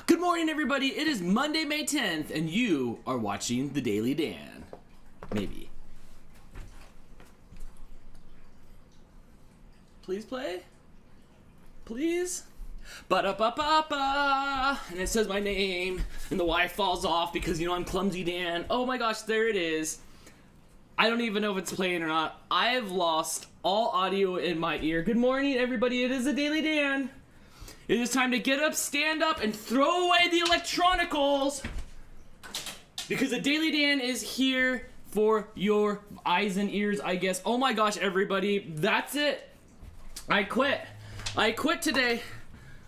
Good morning, everybody. It is Monday, May 10th, and you are watching The Daily Dan. Maybe. Please play? Please? Ba-da-ba-ba-ba! And it says my name, and the Y falls off because, I'm Clumsy Dan. Oh my gosh, there it is. I don't even know if it's playing or not. I have lost all audio in my ear. Good morning, everybody. It is The Daily Dan. It is time to get up, stand up, and throw away the electronicals. Because the Daily Dan is here for your eyes and ears, I guess. Oh my gosh, everybody. That's it. I quit. I quit today.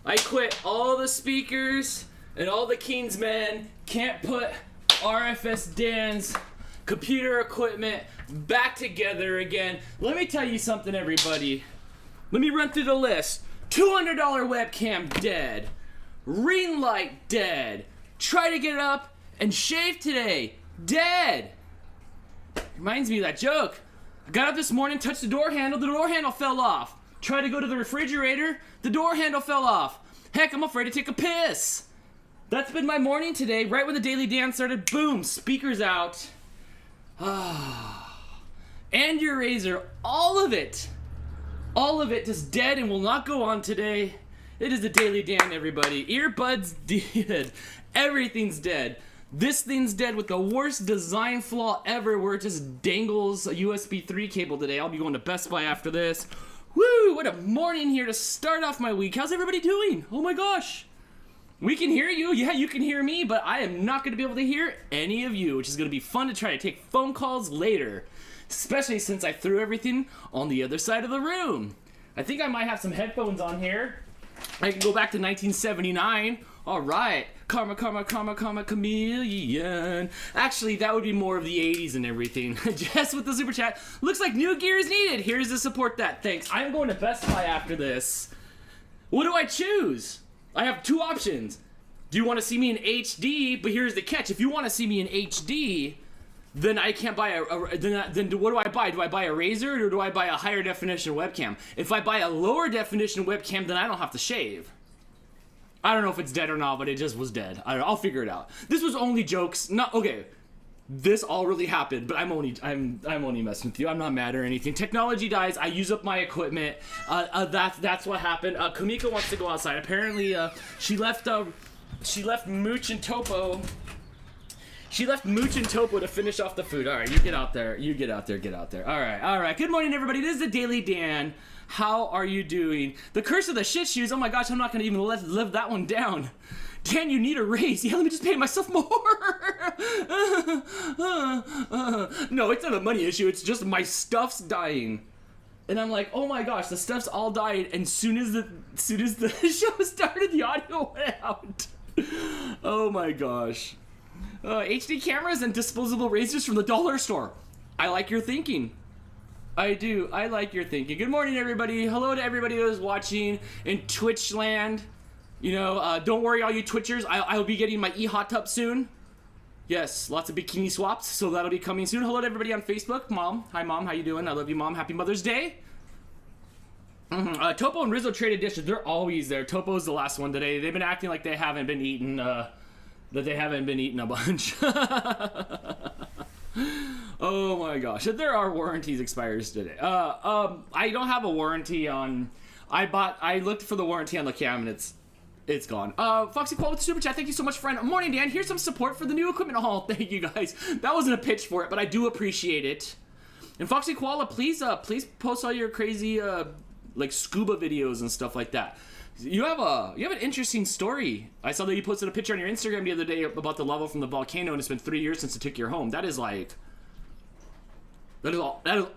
I quit. All the speakers and all the Kingsmen can't put RFS Dan's computer equipment back together again. Let me tell you something, everybody. Let me run through the list. $200 webcam dead. Ring light dead. Try to get up and shave today. Dead. Reminds me of that joke. I got up this morning, touched the door handle fell off. Tried to go to the refrigerator, the door handle fell off. Heck, I'm afraid to take a piss. That's been my morning today. Right when the Daily Dan started, boom, speakers out. And your razor, all of it just dead and will not go on today. It is the Daily Dan, everybody. Earbuds dead. Everything's dead. This thing's dead with the worst design flaw ever where it just dangles a USB 3 cable today. I'll be going to Best Buy after this. Woo! What a morning here to start off my week. How's everybody doing? Oh my gosh. We can hear you. Yeah, you can hear me, but I am not going to be able to hear any of you, which is going to be fun to try to take phone calls later. Especially since I threw everything on the other side of the room. I think I might have some headphones on here. I can go back to 1979. All right. Karma, chameleon. Actually, that would be more of the 80s and everything. Jess with the super chat. Looks like new gear is needed. Here's to support that. Thanks. I'm going to Best Buy after this. What do I choose? I have two options. Do you want to see me in HD? But here's the catch. If you want to see me in HD... then I can't buy then what do I buy? Do I buy a razor or do I buy a higher definition webcam? If I buy a lower definition webcam, then I don't have to shave. I don't know if it's dead or not, but it just was dead. I'll figure it out. This was only jokes. Not okay. This all really happened, but I'm only messing with you. I'm not mad or anything. Technology dies. I use up my equipment. That's what happened. Kamika wants to go outside. Apparently, she left Mooch and Topo. She left Mooch and Topo to finish off the food. All right, you get out there. Get out there. All right. Good morning, everybody. This is the Daily Dan. How are you doing? The curse of the shit shoes. Oh my gosh, I'm not gonna even live that one down. Dan, you need a raise. Yeah, let me just pay myself more. No, it's not a money issue. It's just my stuff's dying. And I'm like, oh my gosh, the stuff's all died. And soon as the show started, the audio went out. Oh my gosh. HD cameras and disposable razors from the dollar store. I like your thinking. I do. I like your thinking. Good morning, everybody. Hello to everybody that is watching in Twitch land. Don't worry, all you Twitchers. I'll be getting my e-hot tub soon. Yes, lots of bikini swaps, so that'll be coming soon. Hello to everybody on Facebook. Mom. Hi, Mom. How you doing? I love you, Mom. Happy Mother's Day. Topo and Rizzo traded dishes. They're always there. Topo's the last one today. They've been acting like they haven't been eating... that they haven't been eating a bunch. Oh my gosh. There are warranties expires today. I don't have a warranty on... I looked for the warranty on the cam and it's gone. Foxy Qual with the super chat. Thank you so much, friend. Morning, Dan. Here's some support for the new equipment haul. Thank you, guys. That wasn't a pitch for it, but I do appreciate it. And Foxy Koala, please post all your crazy scuba videos and stuff like that. You have an interesting story. I saw that you posted a picture on your Instagram the other day about the lava from the volcano, and it's been 3 years since it took your home. That is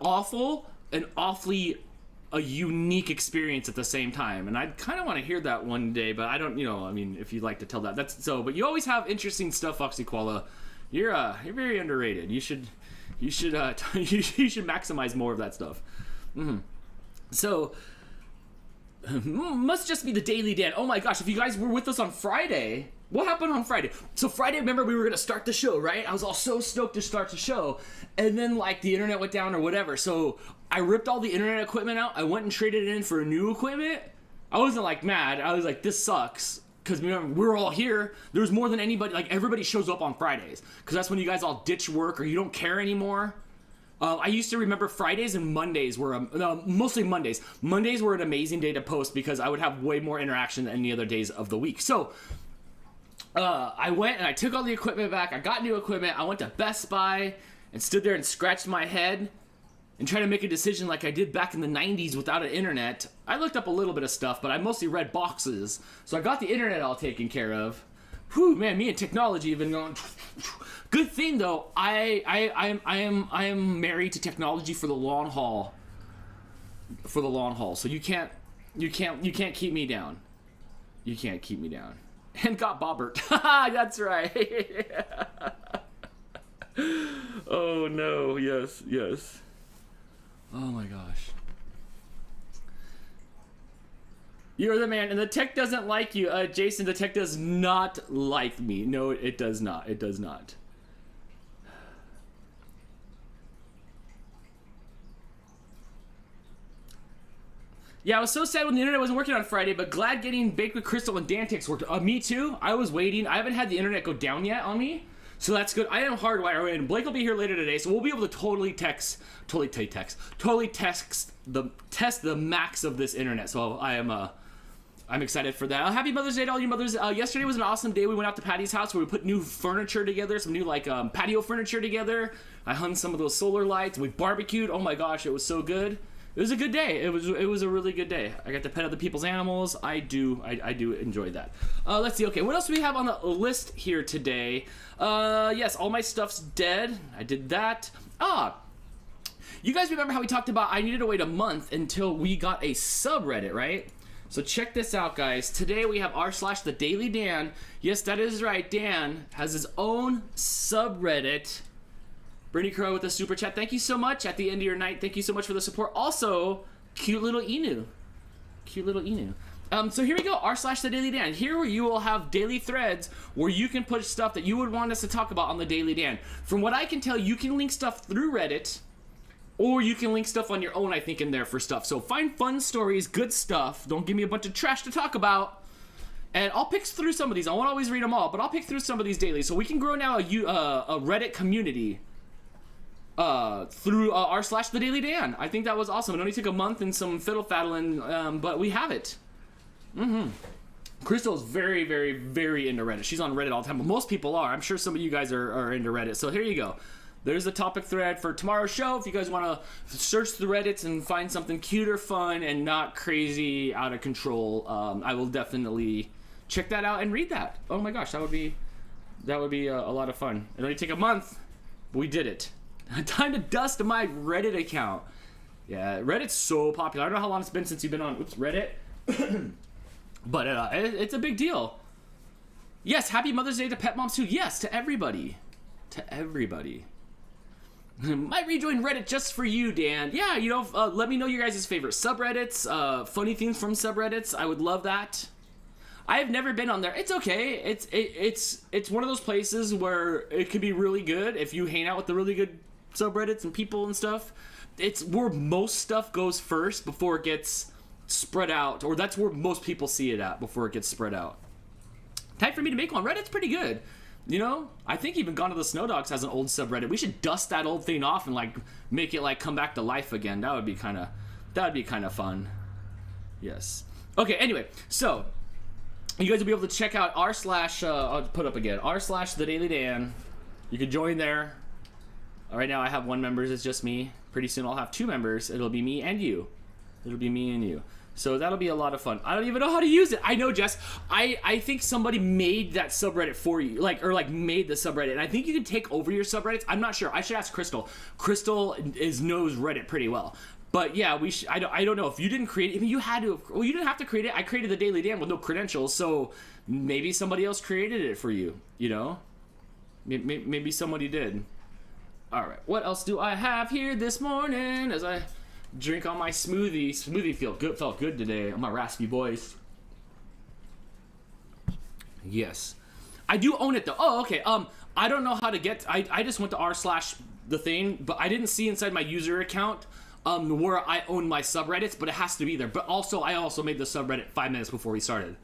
awful and awfully a unique experience at the same time. And I kind of want to hear that one day, but I don't. If you'd like to tell that, that's so. But you always have interesting stuff, Foxy Koala. You're very underrated. You should maximize more of that stuff. So. Must just be the Daily Dan. Oh my gosh, if you guys were with us on Friday, what happened on Friday? So Friday, remember we were going to start the show, right? I was all so stoked to start the show. And then the internet went down or whatever. So I ripped all the internet equipment out. I went and traded it in for new equipment. I wasn't mad. I was like, this sucks. because remember, we're all here. There's more than anybody. Like, everybody shows up on Fridays because that's when you guys all ditch work or you don't care anymore. I used to remember Fridays and Mondays were mostly Mondays. Mondays were an amazing day to post because I would have way more interaction than any other days of the week. So I went and I took all the equipment back. I got new equipment. I went to Best Buy and stood there and scratched my head and tried to make a decision like I did back in the 90s without an internet. I looked up a little bit of stuff, but I mostly read boxes. So I got the internet all taken care of. Whew, man, me and technology have been going. Good thing though, I am married to technology for the long haul. For the long haul. So you can't keep me down. You can't keep me down. And got bobbert. That's right. Oh no, yes. Oh my gosh. You're the man, and the tech doesn't like you. Jason, the tech does not like me. No, it does not. It does not. Yeah, I was so sad when the internet wasn't working on Friday, but glad getting Baked with Crystal and Dantix worked. Me too. I was waiting. I haven't had the internet go down yet on me, so that's good. I am hardwired, and Blake will be here later today, so we'll be able to test the max of this internet. So I'm excited for that. Happy Mother's Day to all you mothers. Yesterday was an awesome day. We went out to Patty's house where we put new furniture together, some new patio furniture together. I hung some of those solar lights. We barbecued. Oh my gosh, it was so good. It was a good day. It was a really good day. I got to pet other people's animals. I do enjoy that. Let's see. Okay, what else do we have on the list here today? Yes, all my stuff's dead. I did that. You guys remember how we talked about I needed to wait a month until we got a subreddit, right? So check this out, guys. Today we have r/the Daily Dan. Yes, that is right. Dan has his own subreddit. Brittany Crow with a super chat. Thank you so much at the end of your night. Thank you so much for the support. Also, cute little Inu. Cute little Inu. So here we go, r/the Daily Dan. Here you will have daily threads where you can put stuff that you would want us to talk about on the Daily Dan. From what I can tell, you can link stuff through Reddit, or you can link stuff on your own, I think, in there for stuff. So find fun stories, good stuff. Don't give me a bunch of trash to talk about. And I'll pick through some of these. I won't always read them all, but I'll pick through some of these daily. So we can grow now a Reddit community through r/the Daily Dan. I think that was awesome. It only took a month and some fiddle faddling, but we have it. Crystal's very, very, very into Reddit. She's on Reddit all the time, but most people are. I'm sure some of you guys are into Reddit. So here you go. There's the topic thread for tomorrow's show. If you guys want to search the Reddits and find something cute or fun and not crazy out of control, I will definitely check that out and read that. Oh my gosh, that would be a lot of fun. It only took a month, but we did it. Time to dust my Reddit account. Yeah, Reddit's so popular. I don't know how long it's been since you've been on Reddit, but it's a big deal. Yes, happy Mother's Day to pet moms too. Yes, to everybody. To everybody. Might rejoin Reddit just for you, Dan. Yeah, let me know your guys' favorite subreddits, funny things from subreddits. I would love that. I have never been on there. It's okay. It's one of those places where it could be really good if you hang out with the really good subreddits and people and stuff. It's where most stuff goes first before it gets spread out, or that's where most people see it at before it gets spread out. Time for me to make one. Reddit's pretty good. I think even Gone to the Snow Dogs has an old subreddit. We should dust that old thing off and make it come back to life again. That would be kind of fun. Yes. Okay. Anyway, so you guys will be able to check out I'll put up again r/the Daily Dan. You can join there. Right now I have one member. It's just me. Pretty soon I'll have two members. It'll be me and you. So that'll be a lot of fun. I don't even know how to use it. I know, Jess. I think somebody made that subreddit for you, made the subreddit. And I think you can take over your subreddits. I'm not sure. I should ask Crystal. Crystal knows Reddit pretty well. But yeah, I don't know if you didn't create it. I mean, you had to. Well, you didn't have to create it. I created the Daily Dan with no credentials, so maybe somebody else created it for you. Maybe somebody did. All right. What else do I have here this morning as I drink on my smoothie? Smoothie felt good today on my raspy voice. Yes, I do own it though. Oh, okay. I don't know how to get. I just went to r/the thing, but I didn't see inside my user account where I own my subreddits, but it has to be there. But also, I also made the subreddit 5 minutes before we started.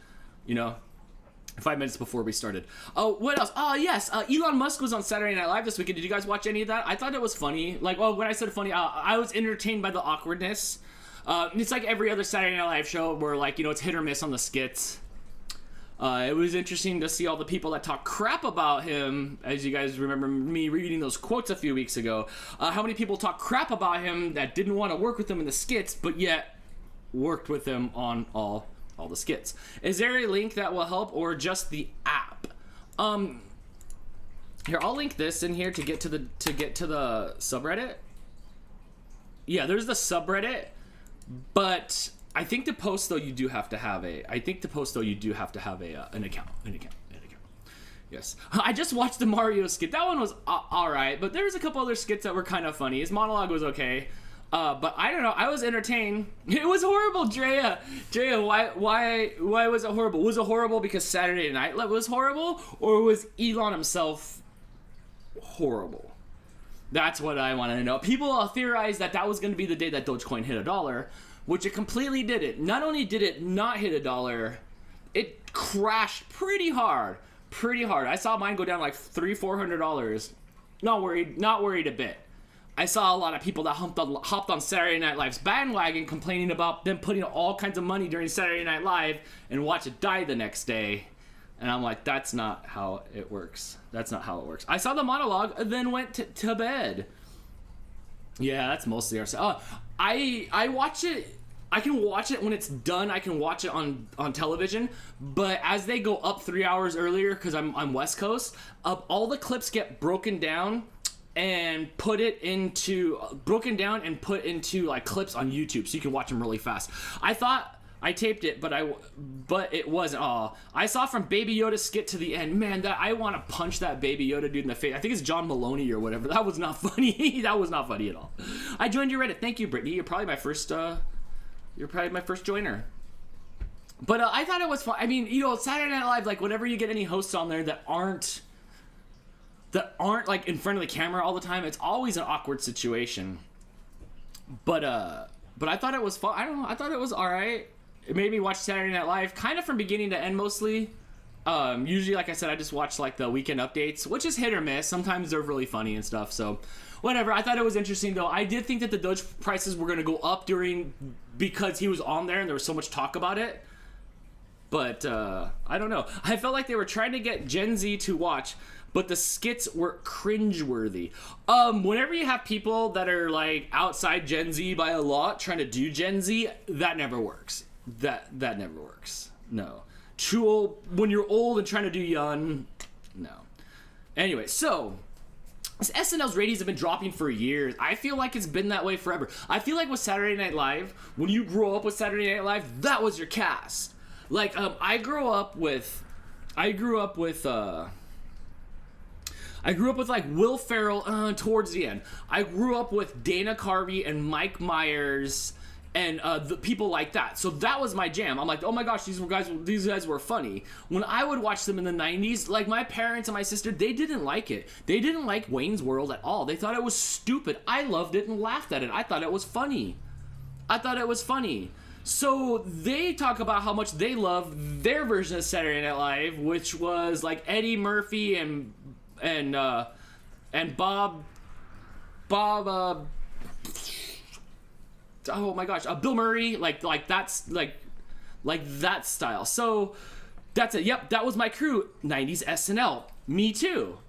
5 minutes before we started. Oh, what else? Oh, yes. Elon Musk was on Saturday Night Live this weekend. Did you guys watch any of that? I thought it was funny. Like, well, when I said funny, I was entertained by the awkwardness. It's like every other Saturday Night Live show where, like, you know, it's hit or miss on the skits. It was interesting to see all the people that talk crap about him, as you guys remember me reading those quotes a few weeks ago. How many people talk crap about him that didn't want to work with him in the skits, but yet worked with him on all the skits. Is there a link that will help, or just the app? Here, I'll link this in here to get to the subreddit. Yeah, there's the subreddit, but I think to post though you do have to have an account. Yes. I just watched the Mario skit. That one was alright, but there was a couple other skits that were kind of funny. His monologue was okay. But I don't know. I was entertained. It was horrible, Drea, why was it horrible? Was it horrible because Saturday Night Live was horrible, or was Elon himself horrible? That's what I want to know. People theorized that was going to be the day that Dogecoin hit $1, which it completely didn't. Not only did it not hit $1, it crashed pretty hard. I saw mine go down like $300-400. Not worried a bit. I saw a lot of people that hopped on Saturday Night Live's bandwagon complaining about them putting all kinds of money during Saturday Night Live and watch it die the next day. And I'm like, that's not how it works. I saw the monologue and then went to bed. Yeah, that's mostly our stuff. I watch it. I can watch it when it's done. I can watch it on television. But as they go up 3 hours earlier, because I'm West Coast, all the clips get broken down and put into like clips on YouTube, so you can watch them really fast. I thought I taped it, but it wasn't. I saw from Baby Yoda skit to the end. Man, that I want to punch that Baby Yoda dude in the face. I think it's John Maloney or whatever. That was not funny. That was not funny at all. I joined your Reddit. Thank you, Brittany. You're probably my first joiner. But I thought it was fun. I mean, you know, Saturday Night Live, like whenever you get any hosts on there that aren't like in front of the camera all the time, it's always an awkward situation. But I thought it was fun. I don't know. I thought it was all right. It made me watch Saturday Night Live kind of from beginning to end mostly. Usually, like I said, I just watch like the weekend updates, which is hit or miss. Sometimes they're really funny and stuff. So whatever. I thought it was interesting though. I did think that the Doge prices were going to go up because he was on there and there was so much talk about it. But I don't know. I felt like they were trying to get Gen Z to watch, but the skits were cringeworthy. Whenever you have people that are like outside Gen Z by a lot trying to do Gen Z, that never works. That never works. No. Too old, when you're old and trying to do young, no. Anyway, so SNL's ratings have been dropping for years. I feel like it's been that way forever. I feel like with Saturday Night Live, when you grow up with Saturday Night Live, that was your cast. Like I grew up with like Will Ferrell towards the end. I grew up with Dana Carvey and Mike Myers and the people like that. So that was my jam. I'm like, oh my gosh, these guys were funny. When I would watch them in the 90s, like my parents and my sister, they didn't like it. They didn't like Wayne's World at all. They thought it was stupid. I loved it and laughed at it. I thought it was funny. So they talk about how much they love their version of Saturday Night Live, which was like Eddie Murphy and Bob oh my gosh, Bill Murray, like that's like that style. So that's it. Yep, that was my crew. 90s SNL. Me too.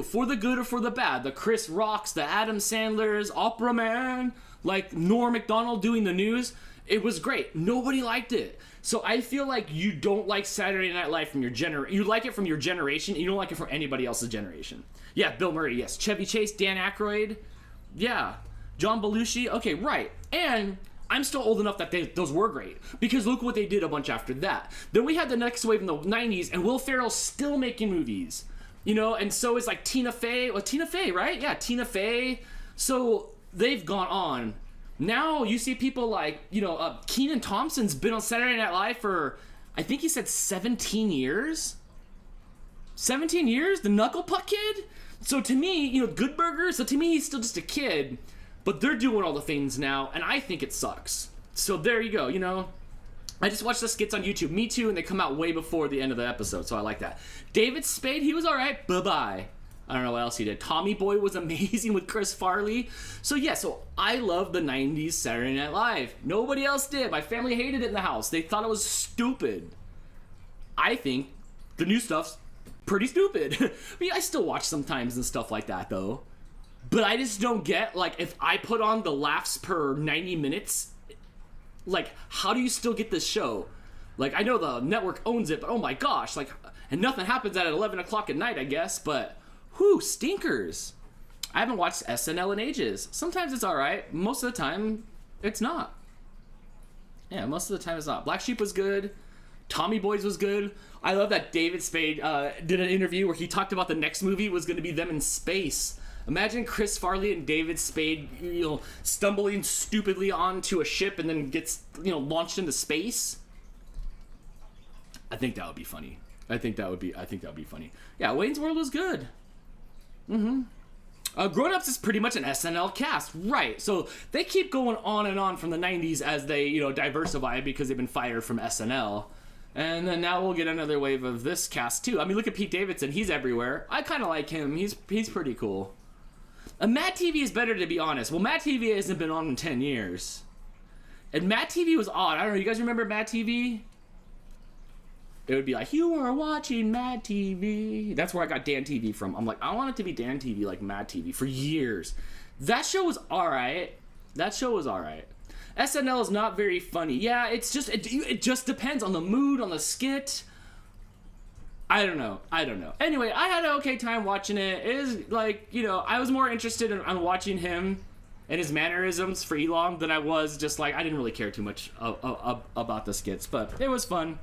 For the good or for the bad. The Chris Rocks, the Adam Sandlers, Opera Man, like Norm Macdonald doing the news. It was great. Nobody liked it. So I feel like you don't like Saturday Night Live from your generation. You like it from your generation. You don't like it from anybody else's generation. Yeah, Bill Murray, yes. Chevy Chase, Dan Aykroyd. Yeah. John Belushi. Okay, right. And I'm still old enough that those were great. Because look what they did a bunch after that. Then we had the next wave in the 90s, and Will Ferrell's still making movies. You know, and so it's like Tina Fey. Well, Tina Fey, right? Yeah, Tina Fey. So they've gone on. Now you see people like, you know, Kenan Thompson's been on Saturday Night Live for, I think he said 17 years? 17 years? The Knuckle Puck Kid? So to me, you know, Good Burger, so to me he's still just a kid, but they're doing all the things now, and I think it sucks. So there you go, you know. I just watch the skits on YouTube. Me too, and they come out way before the end of the episode, so I like that. David Spade, he was alright. Bye-bye. I don't know what else he did. Tommy Boy was amazing with Chris Farley. So yeah, so I love the 90s Saturday Night Live. Nobody else did. My family hated it in the house. They thought it was stupid. I think the new stuff's pretty stupid. I mean, I still watch sometimes and stuff like that, though. But I just don't get, like, if I put on the laughs per 90 minutes, like, how do you still get this show? Like, I know the network owns it, but oh my gosh, like, and nothing happens at 11 o'clock at night, I guess, but... Whew, stinkers. I haven't watched SNL in ages. Sometimes it's alright. Most of the time, it's not. Yeah, most of the time it's not. Black Sheep was good. Tommy Boys was good. I love that David Spade did an interview where he talked about the next movie was going to be them in space. Imagine Chris Farley and David Spade, stumbling stupidly onto a ship and then gets, launched into space. I think that would be funny. I think that would be funny. Yeah, Wayne's World was good. Grown Ups is pretty much an SNL cast, right? So they keep going on and on from the 90s as they, diversify because they've been fired from SNL. And then now we'll get another wave of this cast too. I mean, look at Pete Davidson. He's everywhere. I kind of like him. He's pretty cool. Mad TV is better, to be honest. Well, Mad TV hasn't been on in 10 years. And Mad TV was odd. I don't know. You guys remember Mad TV? It would be like, you are watching Mad TV. That's where I got Dan TV from. I'm like, I want it to be Dan TV, like Mad TV, for years. That show was alright. SNL is not very funny. Yeah, it just depends on the mood, on the skit. I don't know. Anyway, I had an okay time watching it. It is like, I was more interested in watching him and his mannerisms for Elon than I was just like, I didn't really care too much about the skits, but it was fun.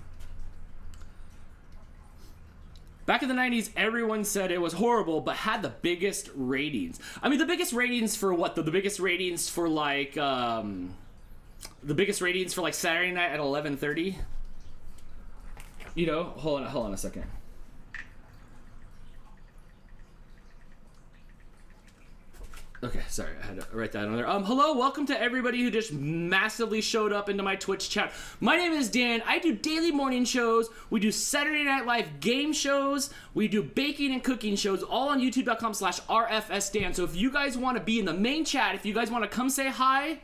Back in the 90s, everyone said it was horrible, but had the biggest ratings. I mean, the biggest ratings for what? The biggest ratings for like, Saturday night at 11:30? Hold on a second. Okay, sorry, I had to write that on there. Hello, welcome to everybody who just massively showed up into my Twitch chat. My name is Dan. I do daily morning shows. We do Saturday Night Live game shows. We do baking and cooking shows, all on youtube.com/RFS Dan. So if you guys want to be in the main chat, if you guys want to come say hi,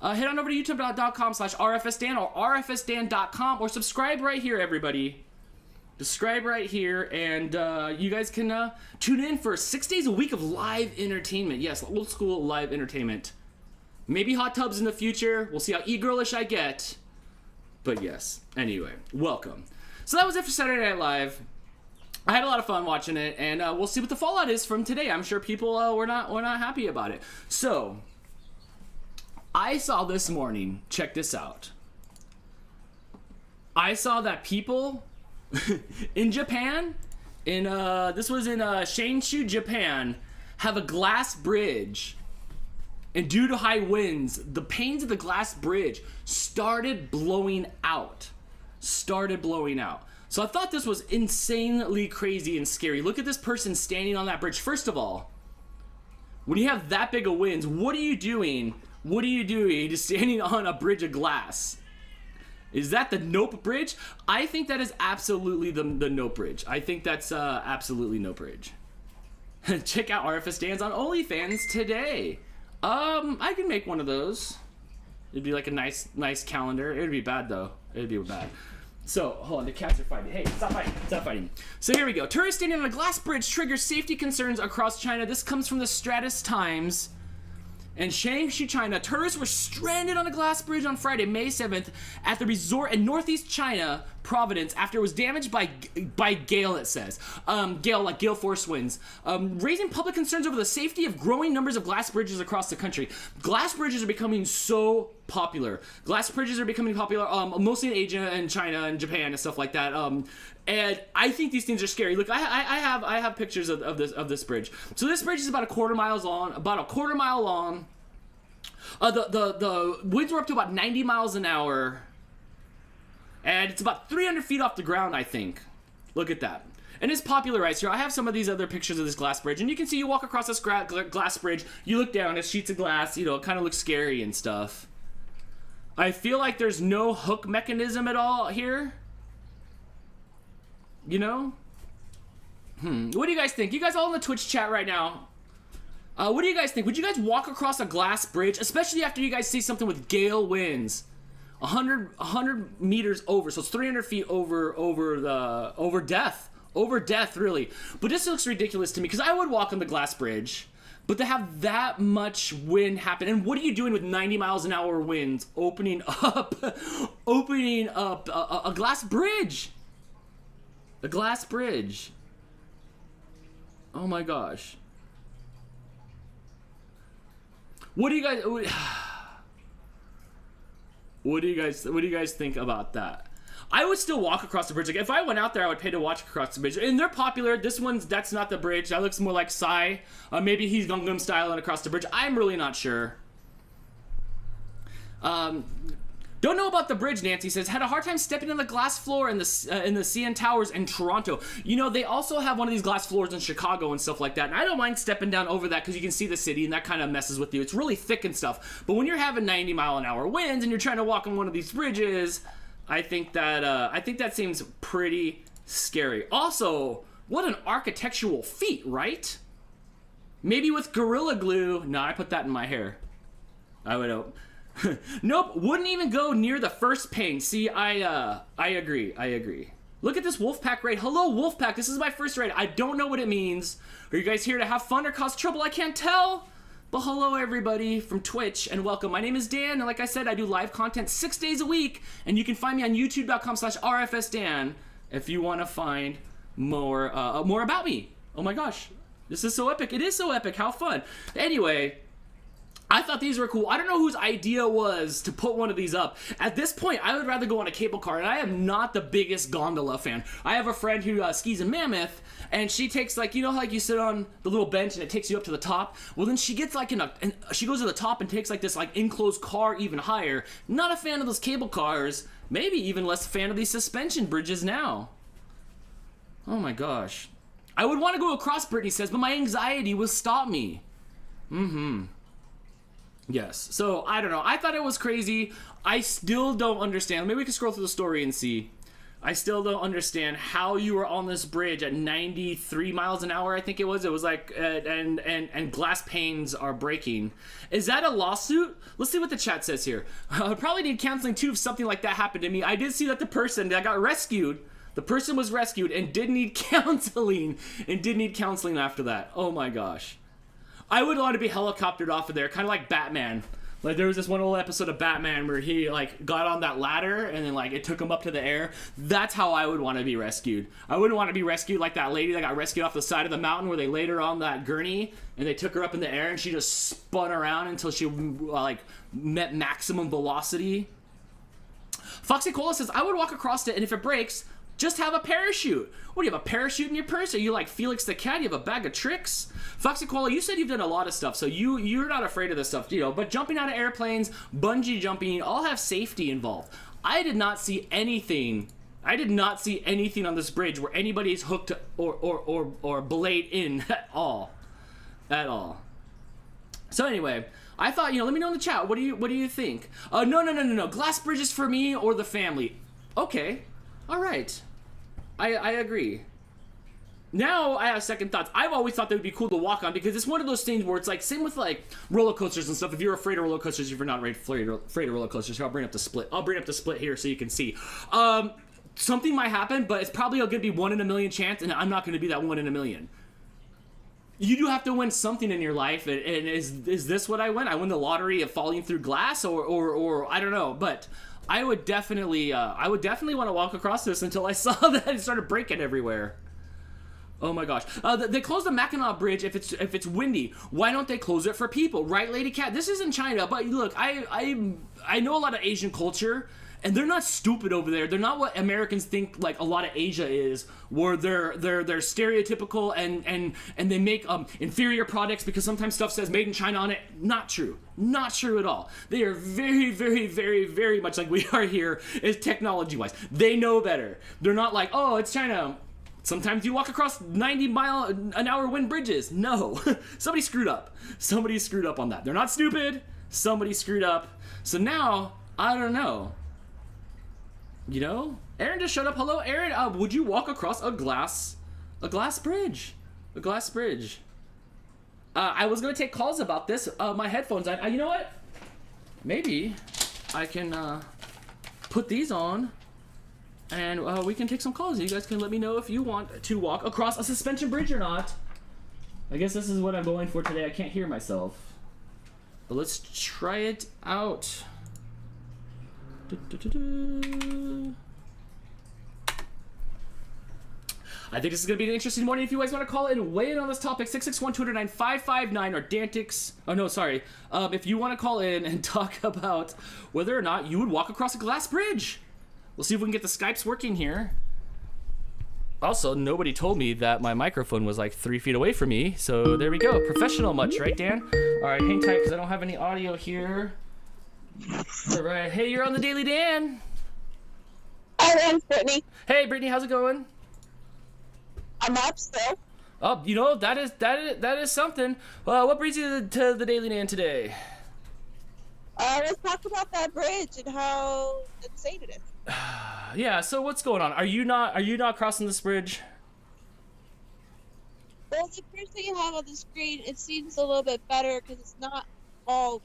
head on over to youtube.com/RFS Dan or rfsdan.com, or subscribe right here, everybody. Subscribe right here, and you guys can tune in for 6 days a week of live entertainment. Yes, old school live entertainment. Maybe hot tubs in the future. We'll see how e-girlish I get. But yes, anyway, welcome. So that was it for Saturday Night Live. I had a lot of fun watching it, and we'll see what the fallout is from today. I'm sure people were not happy about it. So, I saw this morning, check this out. I saw that people... in Japan, this was in Shanshu, Japan, have a glass bridge, and due to high winds, the panes of the glass bridge started blowing out. So I thought this was insanely crazy and scary. Look at this person standing on that bridge. First of all, when you have that big of winds, what are you doing? Just standing on a bridge of glass? Is that the Nope Bridge? I think that is absolutely the Nope Bridge. I think that's absolutely Nope Bridge. Check out RFS Dan's on OnlyFans today. I can make one of those. It'd be like a nice calendar. It'd be bad though. It'd be bad. So, hold on, the cats are fighting. Hey, stop fighting. So here we go. Tourists standing on a glass bridge triggers safety concerns across China. This comes from the Stratus Times. In Shaanxi, China, tourists were stranded on a glass bridge on Friday, May 7th, at the resort in northeast China province after it was damaged by gale, it says. Gale, like gale force winds, raising public concerns over the safety of growing numbers of glass bridges across the country. Glass bridges are becoming so popular. Mostly in Asia and China and Japan and stuff like that. And I think these things are scary. Look, I have pictures of this bridge. So this bridge is about a quarter mile long. The winds were up to about 90 miles an hour, and it's about 300 feet off the ground, I think. Look at that. And it's popularized here. I have some of these other pictures of this glass bridge, and you can see you walk across this glass bridge, you look down, it's sheets of glass, it kind of looks scary and stuff. I feel like there's no hook mechanism at all here. You know? What do you guys think? You guys all in the Twitch chat right now. What do you guys think? Would you guys walk across a glass bridge, especially after you guys see something with gale winds? 100 meters over, so it's 300 feet over death, really. But this looks ridiculous to me, because I would walk on the glass bridge, but to have that much wind happen, and what are you doing with 90 miles an hour winds opening up a glass bridge? A glass bridge. Oh my gosh. What do you guys think about that? I would still walk across the bridge. Like, if I went out there, I would pay to watch across the bridge. And they're popular. That's not the bridge. That looks more like Psy. Maybe he's Gangnam styling across the bridge. I'm really not sure. Don't know about the bridge, Nancy says. Had a hard time stepping on the glass floor in the CN Towers in Toronto. You know, they also have one of these glass floors in Chicago and stuff like that. And I don't mind stepping down over that because you can see the city and that kind of messes with you. It's really thick and stuff. But when you're having 90 mile an hour winds and you're trying to walk on one of these bridges, I think that seems pretty scary. Also, what an architectural feat, right? Maybe with Gorilla Glue. No, I put that in my hair. I would hope. Nope, wouldn't even go near the first pane. See, I agree. Look at this Wolfpack raid. Hello, Wolfpack. This is my first raid. I don't know what it means. Are you guys here to have fun or cause trouble? I can't tell. But hello, everybody from Twitch, and welcome. My name is Dan, and like I said, I do live content 6 days a week, and you can find me on youtube.com/RFS Dan if you want to find more about me. Oh my gosh, this is so epic. It is so epic. How fun. Anyway, I thought these were cool. I don't know whose idea was to put one of these up. At this point, I would rather go on a cable car, and I am not the biggest gondola fan. I have a friend who skis in Mammoth, and she takes, like, you know how, like, you sit on the little bench and it takes you up to the top? Well, then she gets, like, and she goes to the top and takes, like, this, like, enclosed car even higher. Not a fan of those cable cars. Maybe even less a fan of these suspension bridges now. Oh my gosh. I would want to go across, Brittany says, but my anxiety will stop me. Yes, so I don't know. I thought it was crazy. I still don't understand. Maybe we can scroll through the story and see. I still don't understand how you were on this bridge at 93 miles an hour, I think it was. It was like, and glass panes are breaking. Is that a lawsuit? Let's see what the chat says here. I probably need counseling too if something like that happened to me. I did see that the person that got rescued, the person was rescued and did need counseling, after that. Oh my gosh. I would want to be helicoptered off of there, kind of like Batman. Like, there was this one old episode of Batman where he, like, got on that ladder and then, like, it took him up to the air. That's how I would want to be rescued. I wouldn't want to be rescued like that lady that got rescued off the side of the mountain where they laid her on that gurney and they took her up in the air and she just spun around until she, like, met maximum velocity. Foxy Cola says, I would walk across it, and if it breaks, just have a parachute. What, do you have a parachute in your purse? Are you like Felix the Cat? You have a bag of tricks? Foxy Koala, you said you've done a lot of stuff, so you're not afraid of this stuff, you know, but jumping out of airplanes, bungee jumping, all have safety involved. I did not see anything on this bridge where anybody's hooked or belayed in at all. So anyway, I thought, you know, let me know in the chat, what do you think? No. Glass bridges for me or the family. Okay. All right. I agree. Now I have second thoughts. I've always thought they would be cool to walk on because it's one of those things where it's like, same with like roller coasters and stuff. If you're afraid of roller coasters, if you're not afraid of roller coasters, here, I'll bring up the split. Here so you can see. Something might happen, but it's probably going to be 1 in a million chance, and I'm not going to be that 1 in a million. You do have to win something in your life, and is this what I win? I win the lottery of falling through glass, or I don't know, but I would definitely want to walk across this until I saw that it started breaking everywhere. Oh my gosh. They closed the Mackinac Bridge if it's windy. Why don't they close it for people? Right, Lady Cat? This isn't China, but look, I know a lot of Asian culture, and they're not stupid over there. They're not what Americans think like a lot of Asia is, where they're stereotypical and they make inferior products because sometimes stuff says made in China on it. Not true. Not true at all. They are very, very, very, very much like we are here is technology-wise. They know better. They're not like, oh, it's China. Sometimes you walk across 90-mile-an-hour wind bridges. No. Somebody screwed up. Somebody screwed up on that. They're not stupid. Somebody screwed up. So now I don't know. You know? Aaron just showed up. Hello, Aaron. Would you walk across a glass bridge? A glass bridge. I was gonna take calls about this. My headphones. You know what? Maybe I can put these on, and we can take some calls. You guys can let me know if you want to walk across a suspension bridge or not. I guess this is what I'm going for today. I can't hear myself, but let's try it out. I think this is going to be an interesting morning. If you guys want to call in and weigh in on this topic, 661-209-559 or Dantix. Oh, no, sorry. If you want to call in and talk about whether or not you would walk across a glass bridge. We'll see if we can get the Skypes working here. Also, nobody told me that my microphone was like 3 feet away from me. So there we go. Professional much, right, Dan? All right, hang tight because I don't have any audio here. All right. Hey, you're on the Daily Dan. Hi, I'm Brittany. Hey, Brittany, how's it going? I'm up still. Oh, you know, that is something. What brings you to the Daily Dan today? Let's talk about that bridge and how insane it is. Yeah, so what's going on? Are you not crossing this bridge? Well, the bridge that you have on the screen, it seems a little bit better because it's not all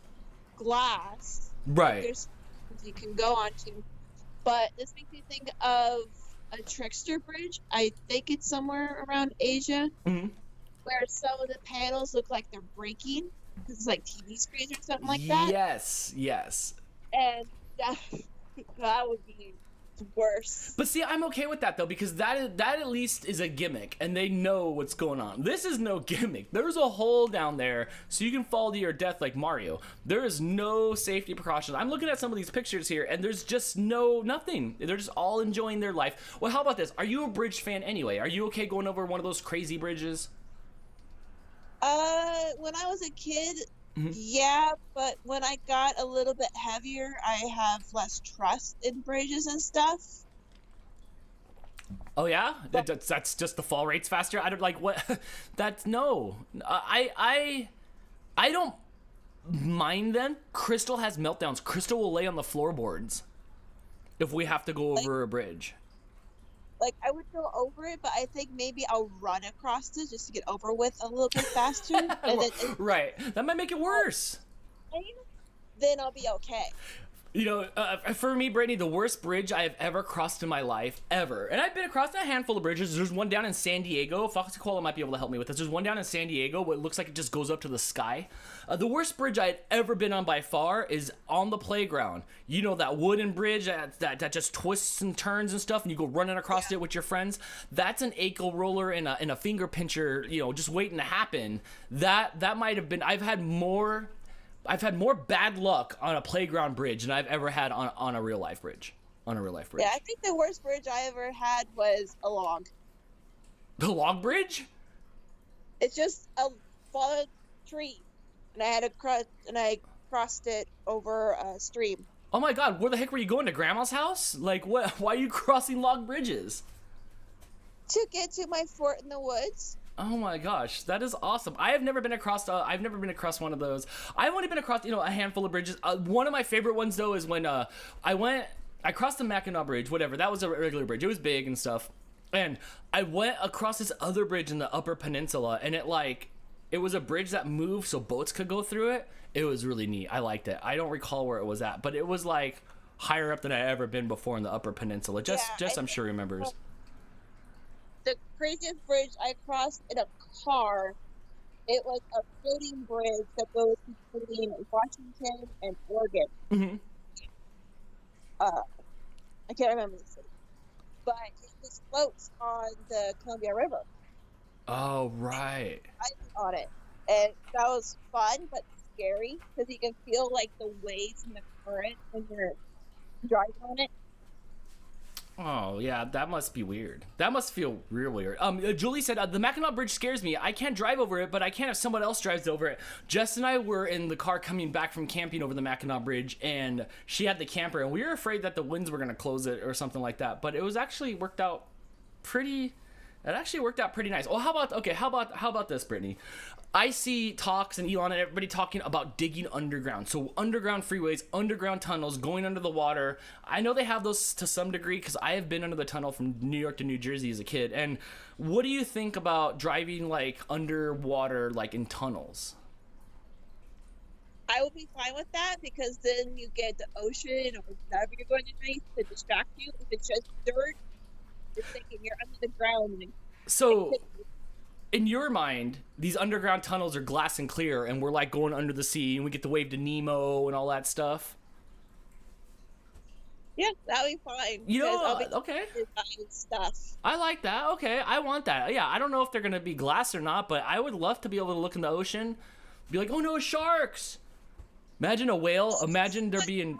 glass. Right. There's things you can go onto. But this makes me think of a trickster bridge. I think it's somewhere around Asia, where some of the panels look like they're breaking because it's like TV screens or something like that. Yes. And that would be worse. But see, I'm okay with that though, because that at least is a gimmick and they know what's going on. This is no gimmick. There's a hole down there so you can fall to your death like Mario. There is no safety precautions. I'm looking at some of these pictures here and there's just nothing. They're just all enjoying their life. Well, how about this? Are you a bridge fan anyway? Are you okay going over one of those crazy bridges? When I was a kid, yeah, but when I got a little bit heavier, I have less trust in bridges and stuff. Oh yeah, that's just the fall rate's faster. I don't like what. That's no. I don't mind them. Crystal has meltdowns. Crystal will lay on the floorboards if we have to go over a bridge. Like, I would go over it, but I think maybe I'll run across it just to get over with a little bit faster. And then, right. That might make it worse. Then I'll be okay. You know, for me, Brittany, the worst bridge I have ever crossed in my life, ever. And I've been across a handful of bridges. There's one down in San Diego. Foxy Koala might be able to help me with this. There's one down in San Diego where it looks like it just goes up to the sky. The worst bridge I've ever been on by far is on the playground. You know, that wooden bridge that just twists and turns and stuff, and you go running across it with your friends. That's an ankle roller and a finger pincher, you know, just waiting to happen. That might have been... I've had more bad luck on a playground bridge than I've ever had on a real life bridge. Yeah, I think the worst bridge I ever had was a log. The log bridge? It's just a fallen tree, and I crossed it over a stream. Oh my God! Where the heck were you going, to Grandma's house? Like, what? Why are you crossing log bridges? To get to my fort in the woods. Oh my gosh, that is awesome. I've never been across one of those. I've only been across, a handful of bridges. One of my favorite ones though is when I crossed the Mackinac Bridge, whatever. That was a regular bridge. It was big and stuff. And I went across this other bridge in the Upper Peninsula, and it was a bridge that moved so boats could go through it. It was really neat. I liked it. I don't recall where it was at, but it was like higher up than I ever been before in the Upper Peninsula. I'm sure remembers. The craziest bridge I crossed in a car, it was a floating bridge that goes between Washington and Oregon. Mm-hmm. I can't remember the city. But it just floats on the Columbia River. Oh, right. I on it. And that was fun, but scary, because you can feel, like, the waves and the current when you're driving on it. Oh, yeah, that must be weird. That must feel real weird. Julie said, the Mackinac Bridge scares me. I can't drive over it, but I can if someone else drives over it. Jess and I were in the car coming back from camping over the Mackinac Bridge, and she had the camper, and we were afraid that the winds were going to close it or something like that. But it was actually worked out pretty That actually worked out pretty nice. Oh, how about this, Brittany? I see talks and Elon and everybody talking about digging underground. So underground freeways, underground tunnels, going under the water. I know they have those to some degree because I have been under the tunnel from New York to New Jersey as a kid. And what do you think about driving like underwater, like in tunnels? I would be fine with that because then you get the ocean or whatever you're going underneath to distract you. If it's just dirt, you're thinking you're under the ground. So, in your mind, these underground tunnels are glass and clear, and we're like going under the sea, and we get the wave to Nemo and all that stuff. Yeah, that'd be fine. You know, I'll be okay. Stuff. I like that. Okay, I want that. Yeah, I don't know if they're gonna be glass or not, but I would love to be able to look in the ocean, be like, oh no, sharks. Imagine a whale. Imagine there being.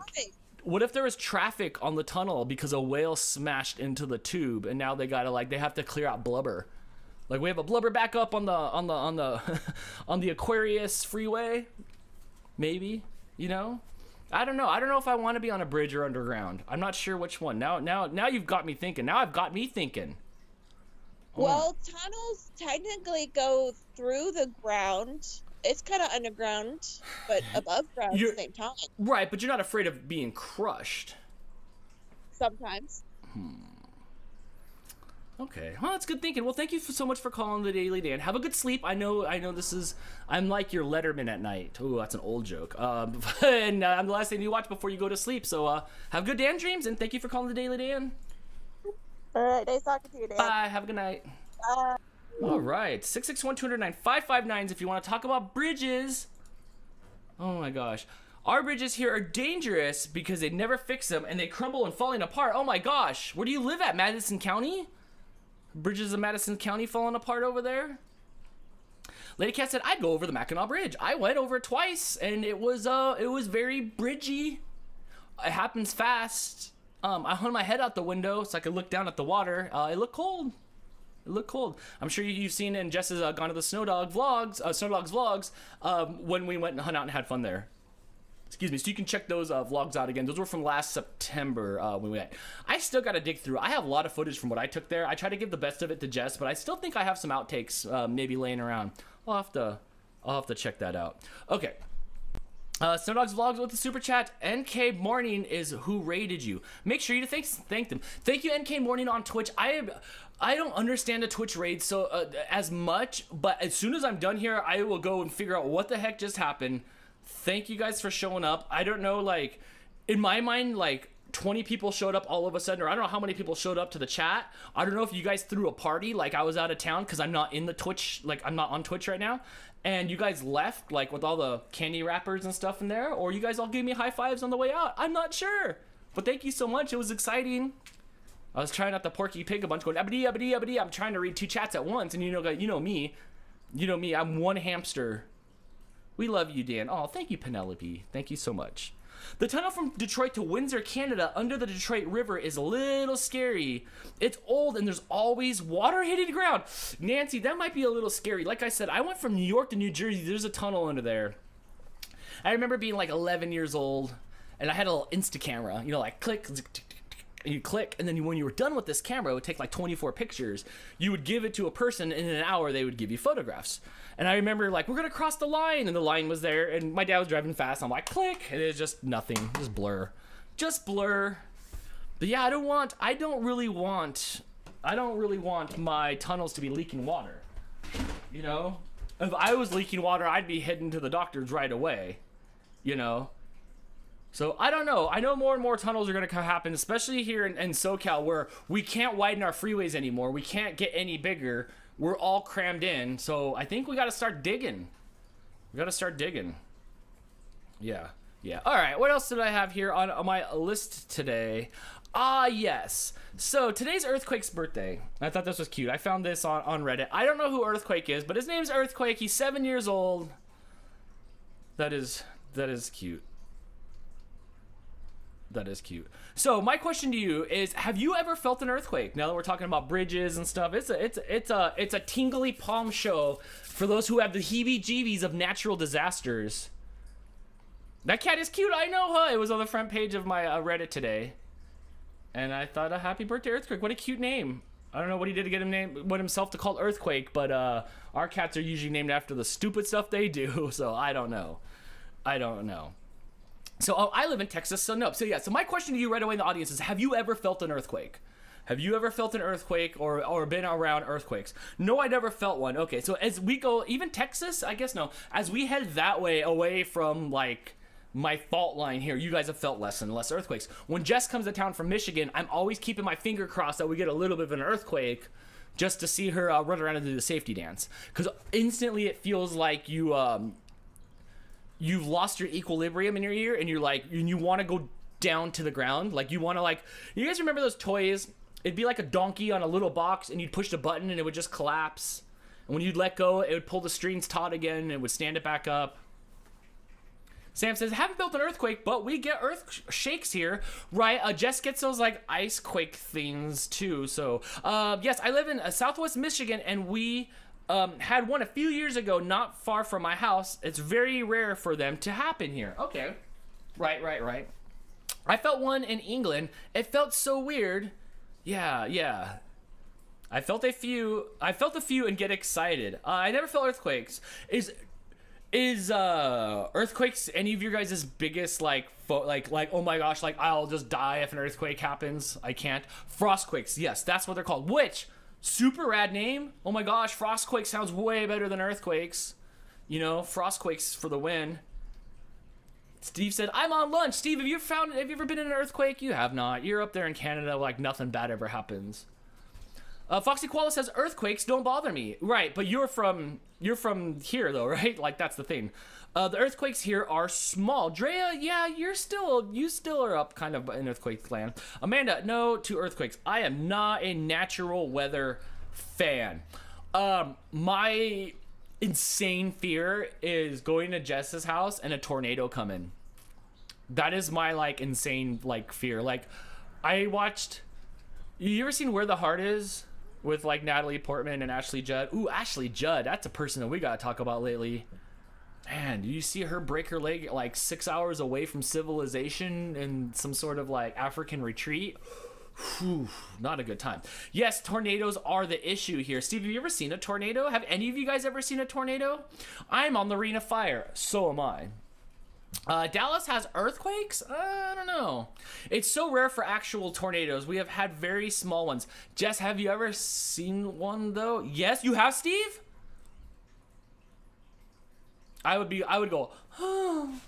What if there was traffic on the tunnel because a whale smashed into the tube, and now they have to clear out blubber. Like we have a blubber back up on the on the Aquarius freeway. Maybe, you know? I don't know. I don't know if I want to be on a bridge or underground. I'm not sure which one. Now you've got me thinking. Now I've got me thinking. Well, tunnels technically go through the ground. It's kind of underground, but above ground at the same time. Right, but you're not afraid of being crushed. Sometimes. Okay, well, that's good thinking. Well, thank you so much for calling the Daily Dan. Have a good sleep. I know I'm like your Letterman at night. Ooh, that's an old joke. And I'm the last thing you watch before you go to sleep. So have good Dan dreams, and thank you for calling the Daily Dan. All right, nice talking to you, Dan. Bye, have a good night. Bye. All right, 661-209-559 if you want to talk about bridges. Oh my gosh. Our bridges here are dangerous because they never fix them, and they crumble and falling apart. Oh my gosh, where do you live at, Madison County? Bridges of Madison County falling apart over there. Lady Cat said I'd go over the Mackinac Bridge. I went over it twice, and it was very bridgy. It happens fast. I hung my head out the window so I could look down at the water. It looked cold. It looked cold. I'm sure you've seen it in Jess's Gone to the Snow Dogs vlogs when we went and hung out and had fun there. Excuse me. So you can check those vlogs out again. Those were from last September when we went. I still got to dig through. I have a lot of footage from what I took there. I try to give the best of it to Jess, but I still think I have some outtakes maybe laying around. I'll have to check that out. Okay. Snow Dogs Vlogs with the super chat. NK Morning is who rated you. Make sure you thank them. Thank you, NK Morning on Twitch. I don't understand the Twitch raid as much, but as soon as I'm done here, I will go and figure out what the heck just happened. Thank you guys for showing up. I don't know, like, in my mind, like, 20 people showed up all of a sudden, or I don't know how many people showed up to the chat. I don't know if you guys threw a party, like I was out of town, because I'm not in the Twitch, like, I'm not on Twitch right now, and you guys left, like, with all the candy wrappers and stuff in there, or you guys all gave me high fives on the way out. I'm not sure, but thank you so much. It was exciting. I was trying not to Porky Pig a bunch, going, abadi, abadi, abadi. I'm trying to read 2 chats at once, and you know me, I'm one hamster. We love you, Dan. Oh, thank you, Penelope. Thank you so much. The tunnel from Detroit to Windsor, Canada, under the Detroit River is a little scary. It's old, and there's always water hitting the ground. Nancy, that might be a little scary. Like I said, I went from New York to New Jersey. There's a tunnel under there. I remember being like 11 years old, and I had a little Insta camera. You know, like click, and you click, and then when you were done with this camera, it would take like 24 pictures. You would give it to a person, and in an hour, they would give you photographs. And I remember, like, we're going to cross the line, and the line was there, and my dad was driving fast. I'm like, click, and it's just nothing. Just blur. Just blur. But yeah, I don't really want my tunnels to be leaking water. You know? If I was leaking water, I'd be heading to the doctor's right away. You know? So, I don't know. I know more and more tunnels are going to happen, especially here in SoCal, where we can't widen our freeways anymore. We can't get any bigger. We're all crammed in, so I think we got to start digging. Yeah. All right, what else did I have here on my list today? Yes. So today's Earthquake's birthday. I thought this was cute. I found this on Reddit. I don't know who Earthquake is, but his name's Earthquake. He's 7 years old. That is cute. That is cute. So my question to you is: have you ever felt an earthquake? Now that we're talking about bridges and stuff, it's a tingly palm show for those who have the heebie-jeebies of natural disasters. That cat is cute. I know, huh? It was on the front page of my Reddit today, and I thought, a happy birthday, Earthquake. What a cute name. I don't know what he did to get himself to call Earthquake, but our cats are usually named after the stupid stuff they do, so I don't know. So I live in Texas, so no. So yeah, so my question to you right away in the audience is, have you ever felt an earthquake? Have you ever felt an earthquake or been around earthquakes? No, I never felt one. Okay, so as we go, even Texas, I guess no. As we head that way, away from like my fault line here, you guys have felt less and less earthquakes. When Jess comes to town from Michigan, I'm always keeping my finger crossed that we get a little bit of an earthquake just to see her run around and do the safety dance. Because instantly it feels like you've lost your equilibrium in your ear and you're like, you want to go down to the ground. Like you want to you guys remember those toys? It'd be like a donkey on a little box, and you'd push the button, and it would just collapse. And when you'd let go, it would pull the strings taut again, and it would stand it back up. Sam says, haven't felt an earthquake, but we get earth shakes here, right? Jess gets those, like, ice quake things, too. So, yes, I live in southwest Michigan, and we had one a few years ago, not far from my house. It's very rare for them to happen here. Okay. Right. I felt one in England. It felt so weird. Yeah. I felt a few and get excited. I never felt earthquakes. Is earthquakes any of your guys' biggest like oh my gosh, like I'll just die if an earthquake happens? I can't. Frostquakes, yes, that's what they're called. Which super rad name. Oh my gosh, frostquake sounds way better than earthquakes. You know, frostquakes for the win. Steve said, I'm on lunch. Steve, have you ever been in an earthquake? You have not. You're up there in Canada like nothing bad ever happens. Foxy Koala says, earthquakes don't bother me. Right, but you're from here though, right? Like that's the thing. The earthquakes here are small. Drea, yeah, you still are up kind of in earthquake land. Amanda, no to earthquakes. I am not a natural weather fan. My insane fear is going to Jess's house and a tornado coming. That is my like insane like fear. Like I watched, you ever seen Where the Heart Is with like Natalie Portman and Ashley Judd? Ooh, Ashley Judd, that's a person that we gotta talk about lately. Man, do you see her break her leg like 6 hours away from civilization in some sort of like African retreat? Whew, not a good time. Yes, tornadoes are the issue here. Steve, have you ever seen a tornado? Have any of you guys ever seen a tornado? I'm on the Ring of Fire. So am I. Dallas has earthquakes? I don't know. It's so rare for actual tornadoes. We have had very small ones. Jess, have you ever seen one though? Yes, you have, Steve? I would go, oh,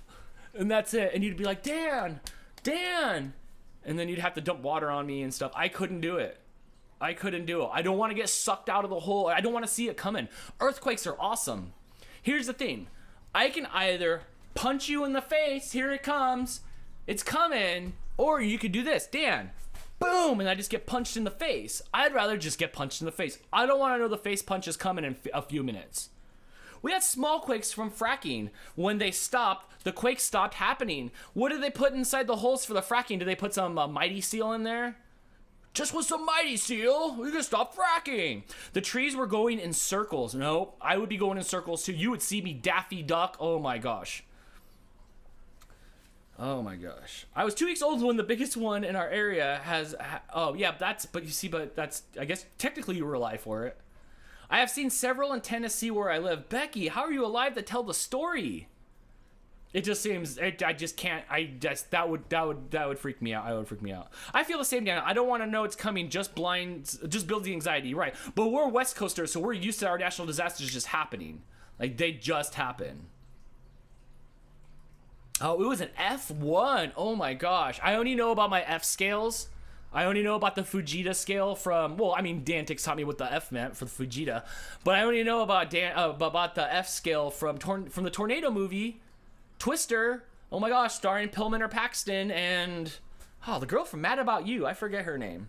and that's it. And you'd be like, Dan. And then you'd have to dump water on me and stuff. I couldn't do it. I don't want to get sucked out of the hole. I don't want to see it coming. Earthquakes are awesome. Here's the thing. I can either punch you in the face, here it comes, it's coming, or you could do this, Dan, boom, and I just get punched in the face. I'd rather just get punched in the face. I don't want to know the face punch is coming in a few minutes. We had small quakes from fracking. When they stopped, the quakes stopped happening. What did they put inside the holes for the fracking? Did they put some Mighty Seal in there? Just with some Mighty Seal, we can stop fracking. The trees were going in circles. No, I would be going in circles too. You would see me Daffy Duck. Oh my gosh. I was 2 weeks old when the biggest one in our area has. But that's. I guess technically you were alive for it. I have seen several in Tennessee where I live. Becky, how are you alive to tell the story? It just seems, I just can't, that would freak me out. I feel the same, Dan. I don't want to know it's coming, just builds the anxiety, right? But we're West Coasters, so we're used to our national disasters just happening. Like, they just happen. Oh, it was an F1. Oh my gosh. I only know about my F scales. I only know about the Fujita scale from, well, I mean, Dantix taught me what the F meant for the Fujita, but I only know about the F scale from the Tornado movie, Twister. Oh my gosh, starring Pillman Paxton and, the girl from Mad About You. I forget her name.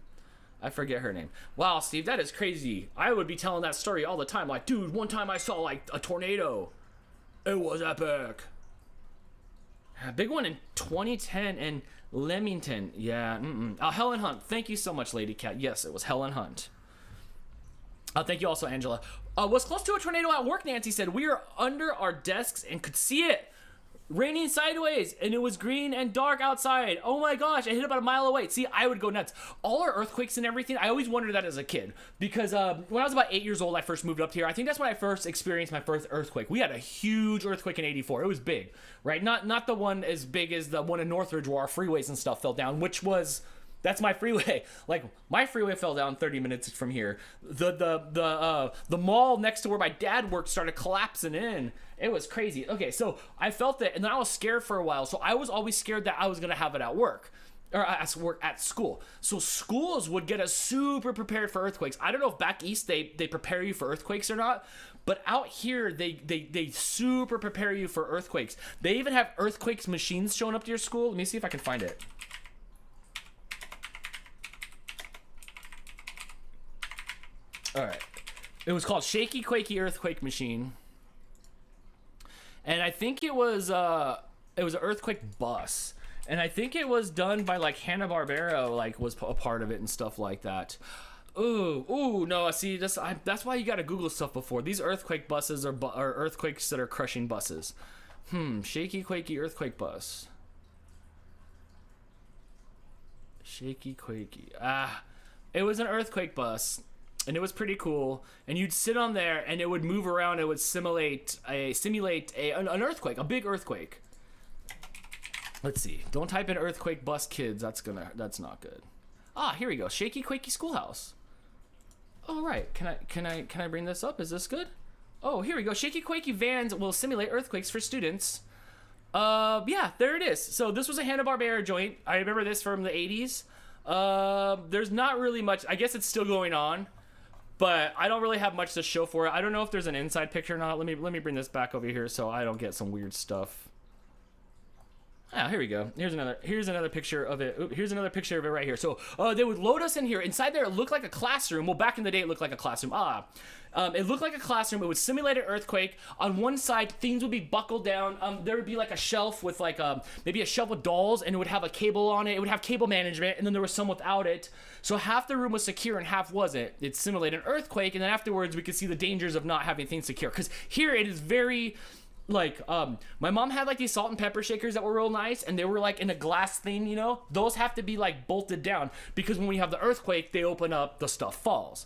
Wow, Steve, that is crazy. I would be telling that story all the time. Like, dude, one time I saw like a tornado. It was epic. A big one in 2010 in Leamington. Yeah. Helen Hunt. Thank you so much, Lady Cat. Yes, it was Helen Hunt. Thank you also, Angela. Was close to a tornado at work, Nancy said. We are under our desks and could see it. raining sideways, and it was green and dark outside. Oh my gosh, I hit about a mile away. See, I would go nuts. All our earthquakes and everything, I always wondered that as a kid. Because when I was about 8 years old, I first moved up here. I think that's when I first experienced my first earthquake. We had a huge earthquake in '84. It was big, right? Not the one as big as the one in Northridge where our freeways and stuff fell down, which was... That's my freeway. Like, my freeway fell down 30 minutes from here. The mall next to where my dad worked started collapsing in. It was crazy. Okay, so I felt it, and then I was scared for a while. So I was always scared that I was going to have it at work. Or at school. So schools would get us super prepared for earthquakes. I don't know if back east they prepare you for earthquakes or not. But out here, they super prepare you for earthquakes. They even have earthquakes machines showing up to your school. Let me see if I can find it. All right, it was called Shaky Quakey Earthquake Machine, and I think it was an earthquake bus, and I think it was done by like Hanna-Barbera, like was a part of it and stuff like that. Ooh, no, see, that's why you gotta Google stuff before. These earthquake buses are earthquakes that are crushing buses. Shaky Quakey Earthquake Bus. Shaky Quakey. It was an earthquake bus. And it was pretty cool. And you'd sit on there, and it would move around. It would simulate an earthquake, a big earthquake. Let's see. Don't type in earthquake bus kids. That's not good. Here we go. Shaky Quakey Schoolhouse. All right. Can I bring this up? Is this good? Oh, here we go. Shaky Quakey vans will simulate earthquakes for students. Yeah, there it is. So this was a Hanna-Barbera joint. I remember this from the 80s. There's not really much. I guess it's still going on. But I don't really have much to show for it. I don't know if there's an inside picture or not. Let me bring this back over here so I don't get some weird stuff. Here we go. Here's another picture of it. Here's another picture of it right here. So they would load us in here. Inside there, it looked like a classroom. Well, back in the day, it looked like a classroom. It looked like a classroom. It would simulate an earthquake. On one side, things would be buckled down. There would be like a shelf with like maybe a shelf with dolls, and it would have a cable on it. It would have cable management, and then there was some without it. So half the room was secure and half wasn't. It simulated an earthquake, and then afterwards, we could see the dangers of not having things secure. Because here it is very... Like, my mom had like these salt and pepper shakers that were real nice, and they were like in a glass thing, you know? Those have to be like bolted down because when we have the earthquake, they open up, the stuff falls.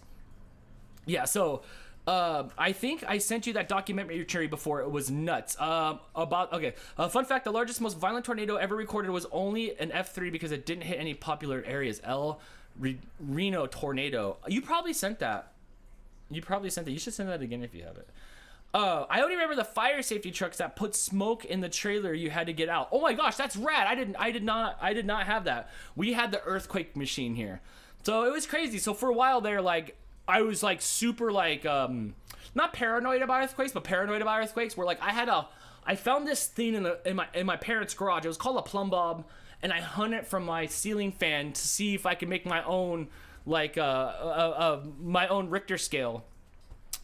Yeah, so I think I sent you that documentary before. It was nuts. Fun fact, the largest, most violent tornado ever recorded was only an F3 because it didn't hit any popular areas. Reno tornado. You probably sent that. You should send that again if you have it. I only remember the fire safety trucks that put smoke in the trailer you had to get out. Oh my gosh, that's rad. I did not have that. We had the earthquake machine here. So it was crazy. So for a while there, like, I was like super like, not paranoid about earthquakes, but paranoid about earthquakes where like I found this thing in my parents' garage. It was called a plumb bob, and I hung it from my ceiling fan to see if I could make my own, like, my own Richter scale.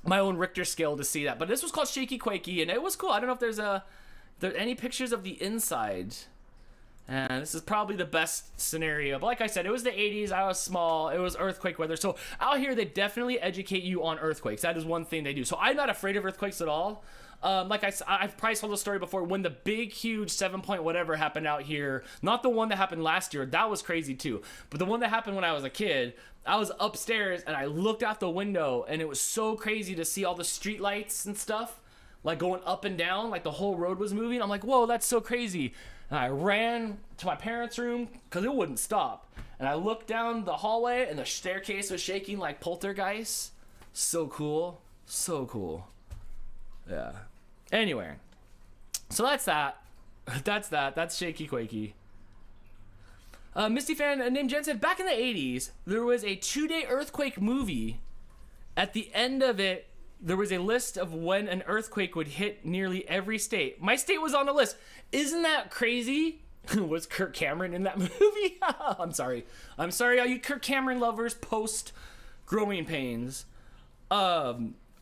To see that. But this was called Shaky Quakey, and it was cool. I don't know if there's any pictures of the inside. And this is probably the best scenario. But like I said, it was the 80s. I was small. It was earthquake weather. So out here, they definitely educate you on earthquakes. That is one thing they do. So I'm not afraid of earthquakes at all. Like I've probably told the story before, when the big, huge 7-point whatever happened out here, not the one that happened last year, that was crazy too, but the one that happened when I was a kid, I was upstairs and I looked out the window and it was so crazy to see all the street lights and stuff, like going up and down, like the whole road was moving. I'm like, whoa, that's so crazy. And I ran to my parents' room because it wouldn't stop. And I looked down the hallway and the staircase was shaking like poltergeist. So cool. So cool. Yeah. Anyway, so that's that. That's Shaky Quakey. Misty fan named Jen said, back in the 80s, there was a 2-day earthquake movie. At the end of it, there was a list of when an earthquake would hit nearly every state. My state was on the list. Isn't that crazy? Was Kirk Cameron in that movie? I'm sorry, all you Kirk Cameron lovers post Growing Pains.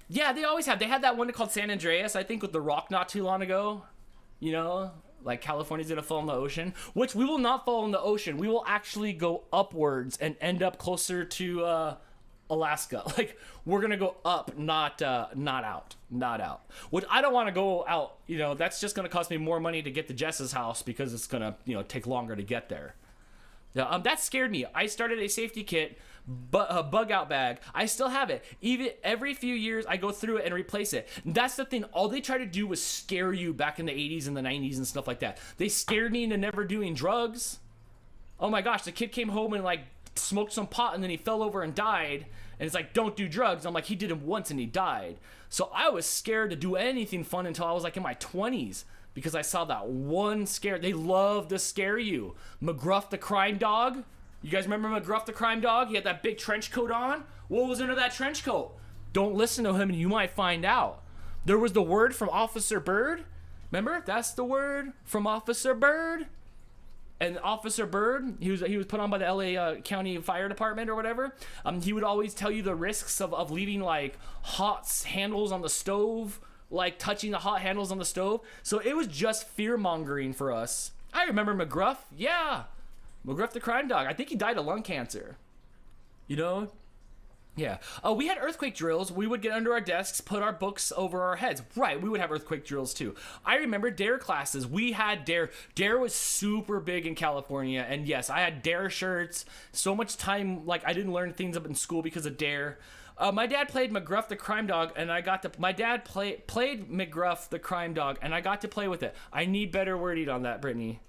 Yeah, they always have. They had that one called San Andreas, I think, with The Rock not too long ago. You know, like California's gonna fall in the ocean, which we will not fall in the ocean. We will actually go upwards and end up closer to Alaska. Like, we're gonna go up, not out. Which I don't want to go out. You know, that's just gonna cost me more money to get to Jess's house because it's gonna, you know, take longer to get there. Yeah, that scared me. I started a safety kit, but a bug out bag. I still have it. Even every few years, I go through it and replace it. That's the thing. All they tried to do was scare you back in the 80s and the 90s and stuff like that. They scared me into never doing drugs. Oh my gosh, the kid came home and like smoked some pot and then he fell over and died. And it's like, don't do drugs. I'm like, he did it once and he died. So I was scared to do anything fun until I was like in my 20s. Because I saw that one scare. They love to scare you. McGruff the crime dog. You guys remember McGruff the crime dog? He had that big trench coat on. What was under that trench coat? Don't listen to him and you might find out. There was the word from Officer Bird. Remember? That's the word from Officer Bird. And Officer Bird, he was put on by the LA County Fire Department or whatever. He would always tell you the risks of leaving like hot handles on the stove, like touching the hot handles on the stove. So it was just fear mongering for us. I remember McGruff. Yeah. McGruff the crime dog. I think he died of lung cancer. You know? Yeah. We had earthquake drills. We would get under our desks, put our books over our heads. Right. We would have earthquake drills too. I remember DARE classes. We had DARE. DARE was super big in California. And yes, I had DARE shirts. So much time, like I didn't learn things up in school because of DARE. My dad played McGruff the crime dog, and I got to. My dad played McGruff the crime dog, and I got to play with it. I need better wording on that, Brittany.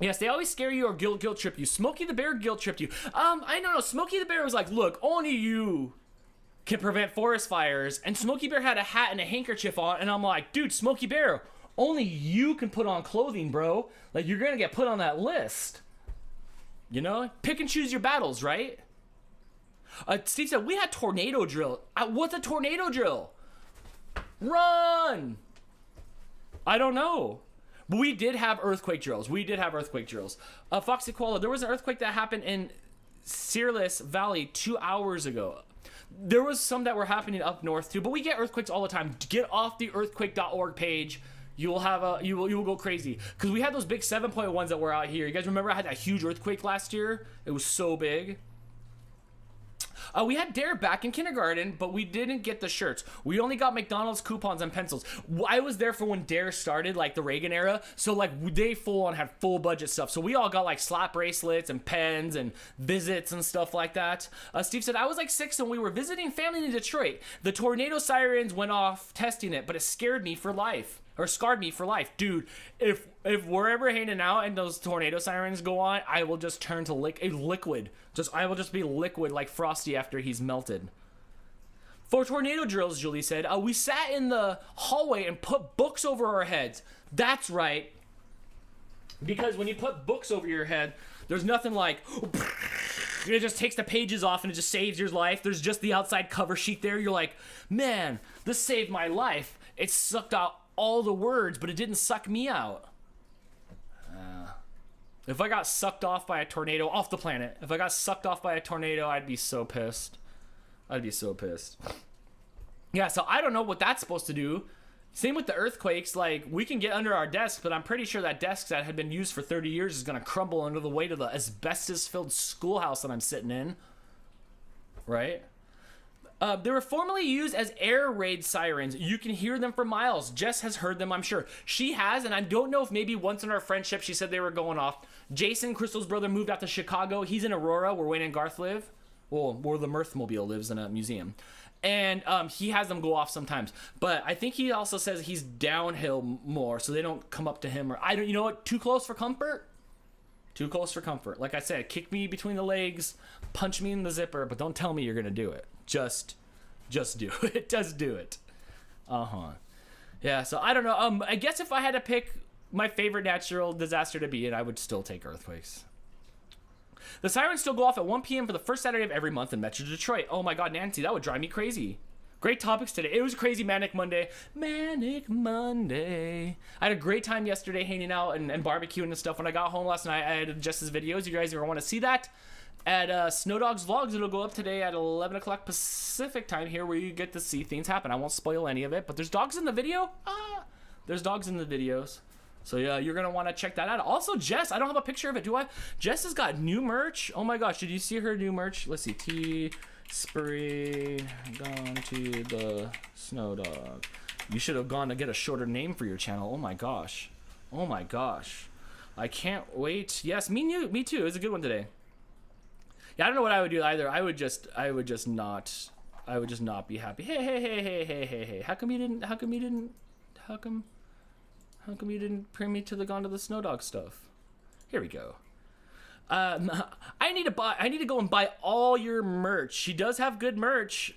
Yes, they always scare you or guilt trip you. Smokey the Bear guilt tripped you. I don't know. Smokey the Bear was like, look, only you can prevent forest fires, and Smokey Bear had a hat and a handkerchief on, and I'm like, dude, Smokey Bear, only you can put on clothing, bro. Like you're gonna get put on that list. You know, pick and choose your battles, right? Steve said, we had tornado drill. What's a tornado drill? Run! I don't know. But we did have earthquake drills. Foxy Koala, there was an earthquake that happened in Searless Valley 2 hours ago. There was some that were happening up north too, but we get earthquakes all the time. Get off the earthquake.org page. You will go crazy. Because we had those big 7.1s that were out here. You guys remember I had that huge earthquake last year? It was so big. We had DARE back in kindergarten, but we didn't get the shirts. We only got McDonald's coupons and pencils. I was there for when DARE started, like the Reagan era. So like they full on had full budget stuff. So we all got like slap bracelets and pens and visits and stuff like that. Steve said, I was like 6 and we were visiting family in Detroit. The tornado sirens went off testing it, but it scared me for life. Or scarred me for life. Dude, if we're ever hanging out and those tornado sirens go on, I will just turn to liquid. I will just be liquid like Frosty after he's melted. For tornado drills, Julie said, we sat in the hallway and put books over our heads. That's right. Because when you put books over your head, there's nothing like... It just takes the pages off and it just saves your life. There's just the outside cover sheet there. You're like, man, this saved my life. It sucked out all the words, but it didn't suck me out. If I got sucked off by a tornado off the planet, I'd be so pissed. Yeah, so I don't know what that's supposed to do. Same with the earthquakes. Like, we can get under our desks, but I'm pretty sure that desk that had been used for 30 years is going to crumble under the weight of the asbestos-filled schoolhouse that I'm sitting in. Right? They were formerly used as air raid sirens. You can hear them for miles. Jess has heard them, I'm sure. She has, and I don't know if maybe once in our friendship she said they were going off. Jason, Crystal's brother, moved out to Chicago. He's in Aurora, where Wayne and Garth live. Well, where the Mirthmobile lives in a museum. And he has them go off sometimes. But I think he also says he's downhill more, so they don't come up to him. Or you know what? Too close for comfort? Too close for comfort. Like I said, kick me between the legs, punch me in the zipper, but don't tell me you're going to do it. Just do it. Just do it. Yeah, so I don't know. I guess if I had to pick my favorite natural disaster to be in, I would still take earthquakes. The sirens still go off at 1 p.m. for the first Saturday of every month in Metro Detroit. Oh my God, Nancy, that would drive me crazy. Great topics today. It was a crazy Manic Monday. Manic Monday. I had a great time yesterday hanging out and barbecuing and stuff. When I got home last night, I had Jess's videos. You guys ever want to see that? At Snow Dogs Vlogs, it'll go up today at 11 o'clock Pacific time here, where you get to see things happen. I won't spoil any of it, but there's dogs in the video. There's dogs in the videos. So yeah, you're gonna want to check that out. Also, Jess, I don't have a picture of it, do I? Jess has got new merch. Oh my gosh, did you see her new merch? Let's see, Teespring, gone to the Snow Dog. You should have gone to get a shorter name for your channel. Oh my gosh. Oh my gosh. I can't wait. Yes, me too. It was a good one today. Yeah, I don't know what I would do either. I would just not be happy. Hey. How come you didn't bring me to the Gone to the Snow Dog stuff? Here we go. I need to go and buy all your merch. She does have good merch.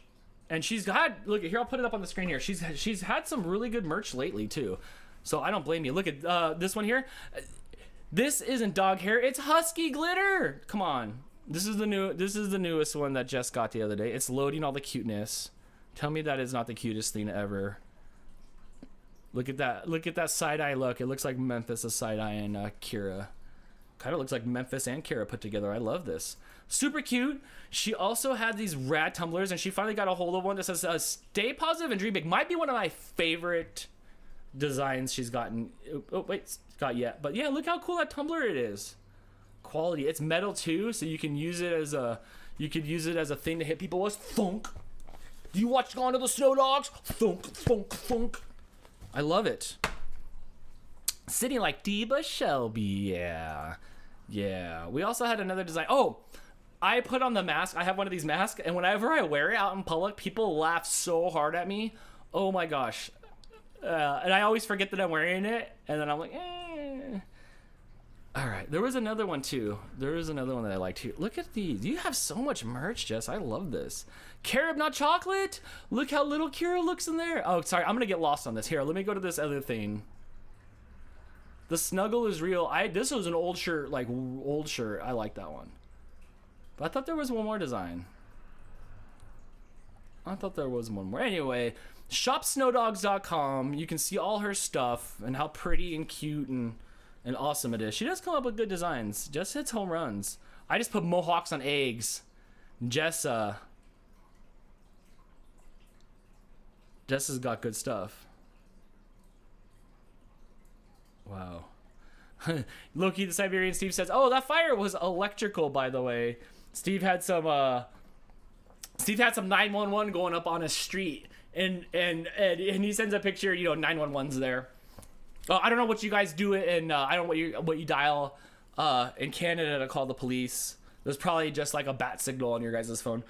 And she's had, look here, I'll put it up on the screen here. She's had some really good merch lately too. So I don't blame you. Look at this one here. This isn't dog hair, it's husky glitter. Come on. This is the newest one that Jess got the other day. It's loading all the cuteness. Tell me that is not the cutest thing ever. Look at that side-eye look. It looks like Memphis, a side-eye, and Kira. Kind of looks like Memphis and Kira put together. I love this. Super cute. She also had these rad tumblers, and she finally got a hold of one that says "Stay positive and dream big." Might be one of my favorite designs she's gotten. Oh wait, got yet. But yeah, look how cool that tumbler it is. Quality. It's metal too, so you can use it as a thing to hit people with. Thunk. Do you watch Gone to the Snow Dogs? Thunk, thunk, thunk. I love it. Sitting like Deba Shelby. Yeah. We also had another design. Oh, I put on the mask. I have one of these masks, and whenever I wear it out in public, people laugh so hard at me. Oh my gosh. And I always forget that I'm wearing it, and then I'm like, eh. All right, there was another one too. There was another one that I liked here. Look at these. You have so much merch, Jess. I love this. Carob, not chocolate. Look how little Kira looks in there. Oh, sorry. I'm gonna get lost on this. Here, let me go to this other thing. The snuggle is real. This was an old shirt, like old shirt. I like that one. But I thought there was one more design. I thought there was one more. Anyway, shopsnowdogs.com. You can see all her stuff and how pretty and cute and awesome it is. She does come up with good designs. Jess hits home runs. I just put mohawks on eggs. Jess has got good stuff. Wow. Loki the Siberian Steve says, "Oh, that fire was electrical, by the way." Steve had some 911 going up on a street, and he sends a picture. 911's there. I don't know what you guys do, and I don't know what you dial in Canada to call the police. There's probably just like a bat signal on your guys' phone.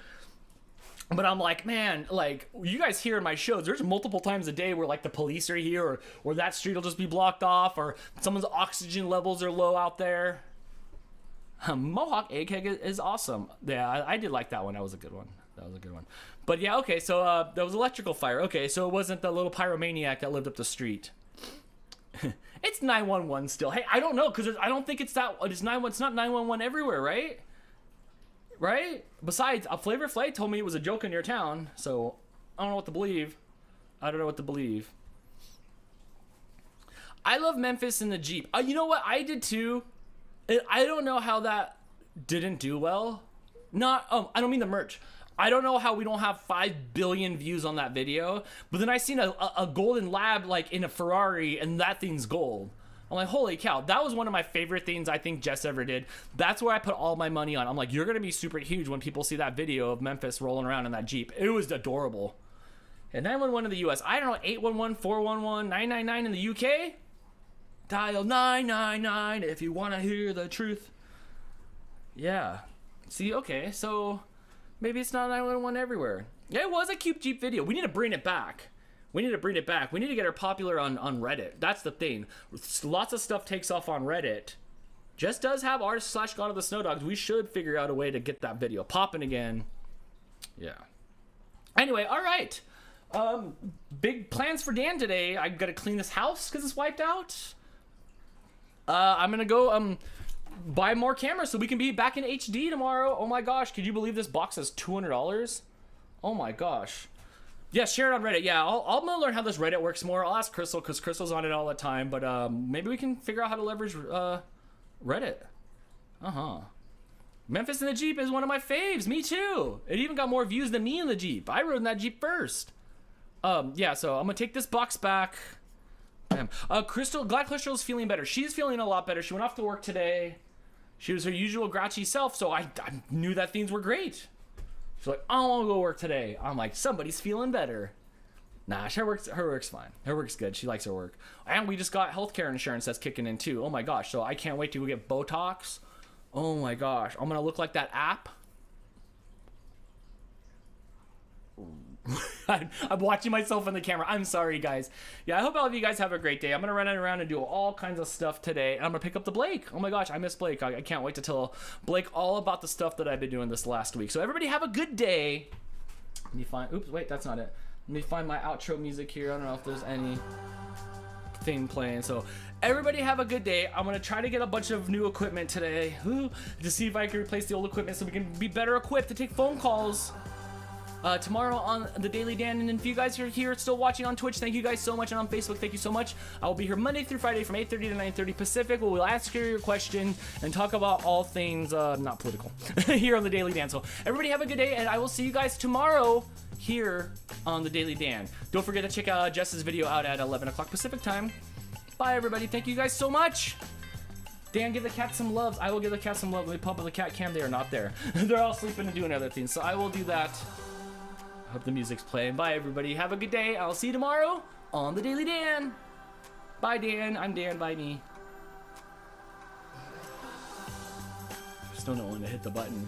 But I'm like, man, like, you guys hear in my shows, there's multiple times a day where like the police are here, or that street will just be blocked off, or someone's oxygen levels are low out there. Mohawk egghead is awesome. Yeah, I did like that one. That was a good one. But yeah, okay, so that was electrical fire. Okay, so it wasn't the little pyromaniac that lived up the street. It's 911 still. Hey, I don't know, because I don't think it's that. It's not 911 everywhere, right? Right? Besides, Flavor Flav told me it was a joke in your town, so I don't know what to believe. I love Memphis in the Jeep. You know what? I did too. I don't know how that didn't do well. I don't mean the merch. I don't know how we don't have 5 billion views on that video, but then I seen a golden lab like in a Ferrari, and that thing's gold. I'm like, holy cow, that was one of my favorite things I think Jess ever did. That's where I put all my money on. I'm like, you're gonna be super huge when people see that video of Memphis rolling around in that Jeep. It was adorable. And 911 in the US, I don't know, 811, 411, 999 in the UK? Dial 999 if you want to hear the truth. Yeah. See, okay, so maybe it's not 911 everywhere. Yeah, it was a cute Jeep video. We need to bring it back. We need to get her popular on Reddit. That's the thing. Lots of stuff takes off on Reddit. Jess does have r/God of the Snow Dogs. We should figure out a way to get that video popping again. Yeah. Anyway, all right. Big plans for Dan today. I gotta clean this house because it's wiped out. I'm gonna go buy more cameras so we can be back in HD tomorrow. Oh my gosh, could you believe this box is $200? Oh my gosh. Yeah, share it on Reddit. Yeah, I'm gonna learn how this Reddit works more. I'll ask Crystal because Crystal's on it all the time. But maybe we can figure out how to leverage Reddit. Memphis in the Jeep is one of my faves. Me too. It even got more views than me in the Jeep. I rode in that Jeep first. Yeah, so I'm gonna take this box back, Glad Crystal's feeling better. She's feeling a lot better. She went off to work today. She was her usual grouchy self, so I knew that things were great. She's like, I don't want to go work today. I'm like, somebody's feeling better. Nah, her work's fine. Her work's good. She likes her work. And we just got healthcare insurance that's kicking in too. Oh my gosh, so I can't wait to go get Botox. Oh my gosh, I'm gonna look like that app. I'm watching myself in the camera. I'm sorry, guys. Yeah, I hope all of you guys have a great day. I'm gonna run around and do all kinds of stuff today, and I'm gonna pick up the Blake. Oh my gosh, I miss Blake. I can't wait to tell Blake all about the stuff that I've been doing this last week. So everybody have a good day. Let me find. Oops, wait, that's not it. Let me find my outro music here. I don't know if there's anything playing. So everybody have a good day. I'm gonna try to get a bunch of new equipment today to see if I can replace the old equipment so we can be better equipped to take phone calls. Tomorrow on the Daily Dan, and if you guys are here still watching on Twitch, thank you guys so much, and on Facebook, thank you so much. I will be here Monday through Friday from 8:30 to 9:30 Pacific, where we'll ask you your question and talk about all things not political here on the Daily Dan. So everybody have a good day, and I will see you guys tomorrow here on the Daily Dan. Don't forget to check out Jess's video out at 11 o'clock Pacific time. Bye, everybody. Thank you guys so much. Dan, give the cat some love. I will give the cat some love. Let me pop up the cat cam. They are not there. They're all sleeping and doing other things, so I will do that. Hope the music's playing. Bye, everybody. Have a good day. I'll see you tomorrow on the Daily Dan. Bye, Dan. I'm Dan. Bye, me. Just don't know when to hit the button.